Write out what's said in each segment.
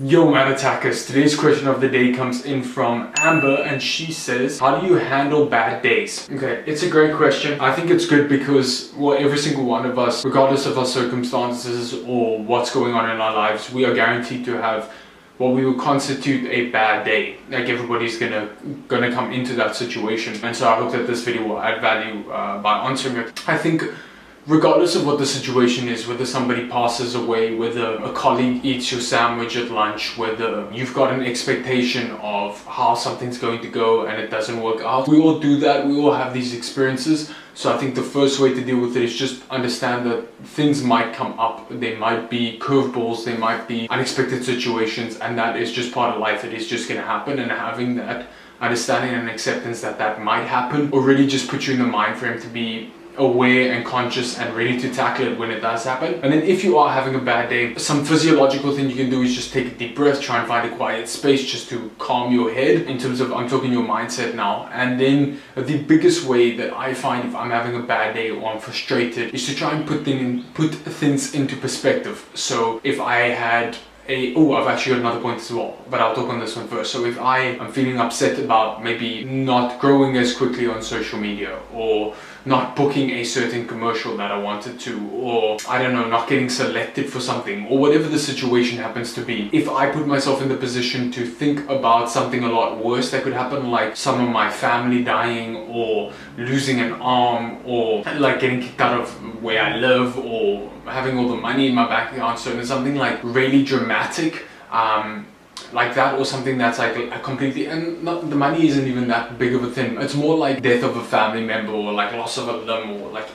Yo man attackers, today's question of the day comes in from Amber and she says, how do you handle bad days? Okay, it's a great question. I think it's good because, well, every single one of us, regardless of our circumstances or what's going on in our lives, we are guaranteed to have what we would constitute a bad day. Like everybody's gonna come into that situation, and so I hope that this video will add value by answering it. I think regardless of what the situation is, whether somebody passes away, whether a colleague eats your sandwich at lunch, whether you've got an expectation of how something's going to go and it doesn't work out, we all do that, we all have these experiences. So I think the first way to deal with it is just understand that things might come up, they might be curveballs, they might be unexpected situations, and that is just part of life. It is just going to happen, and having that understanding and acceptance that that might happen already just puts you in the mind frame to be aware and conscious and ready to tackle it when it does happen. And then if you are having a bad day, some physiological thing you can do is just take a deep breath, try and find a quiet space just to calm your head, in terms of, I'm talking your mindset now. And then the biggest way that I find if I'm having a bad day or I'm frustrated is to try and put things into perspective. So if I had I've actually got another point as well, but I'll talk on this one first. So if I am feeling upset about maybe not growing as quickly on social media, or not booking a certain commercial that I wanted to, or I don't know, not getting selected for something, or whatever the situation happens to be, if I put myself in the position to think about something a lot worse that could happen, like some of my family dying, or losing an arm, or like getting kicked out of where I live, or having all the money in my bank account, so it's something like really dramatic, like that, or something that's like a completely, and not, the money isn't even that big of a thing, it's more like death of a family member, or like loss of a limb, or like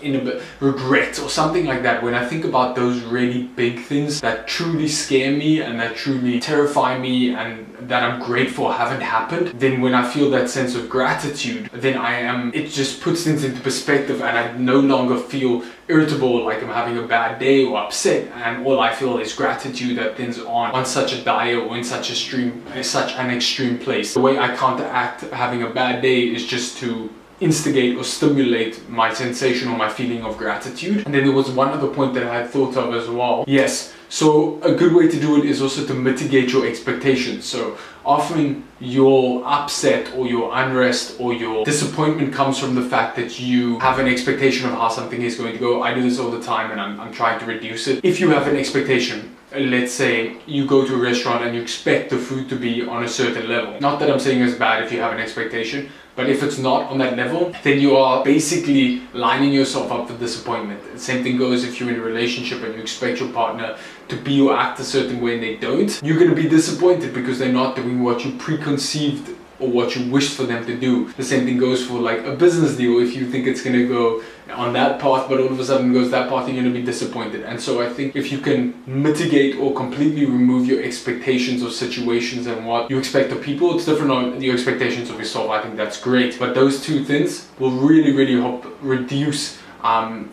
regret or something like that. When I think about those really big things that truly scare me and that truly terrify me and that I'm grateful haven't happened, then when I feel that sense of gratitude, then it just puts things into perspective, and I no longer feel irritable, like I'm having a bad day or upset, and all I feel is gratitude that things aren't on such a dire or in such an extreme place. The way I counteract having a bad day is just to instigate or stimulate my sensation or my feeling of gratitude. And then there was one other point that I had thought of as well. Yes, so a good way to do it is also to mitigate your expectations. So often your upset or your unrest or your disappointment comes from the fact that you have an expectation of how something is going to go. I do this all the time, and I'm trying to reduce it. If you have an expectation, let's say you go to a restaurant and you expect the food to be on a certain level. Not that I'm saying it's bad if you have an expectation, but if it's not on that level, then you are basically lining yourself up for disappointment. The same thing goes if you're in a relationship and you expect your partner to be or act a certain way and they don't. You're going to be disappointed because they're not doing what you preconceived or what you wished for them to do. The same thing goes for like a business deal. If you think it's going to go on that path, but all of a sudden goes that path, you're going to be disappointed. And so I think if you can mitigate or completely remove your expectations of situations and what you expect of people, it's different on your expectations of yourself. I think that's great. But those two things will really, really help reduce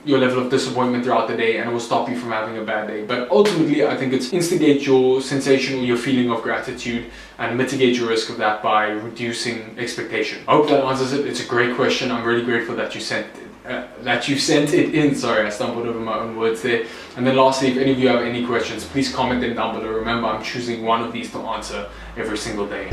your level of disappointment throughout the day, and it will stop you from having a bad day. But ultimately, I think it's instigate your sensation or your feeling of gratitude and mitigate your risk of that by reducing expectation. I hope that answers it. It's a great question. I'm really grateful that you sent it in. Sorry, I stumbled over my own words there. And then lastly, if any of you have any questions, please comment them down below. Remember, I'm choosing one of these to answer every single day.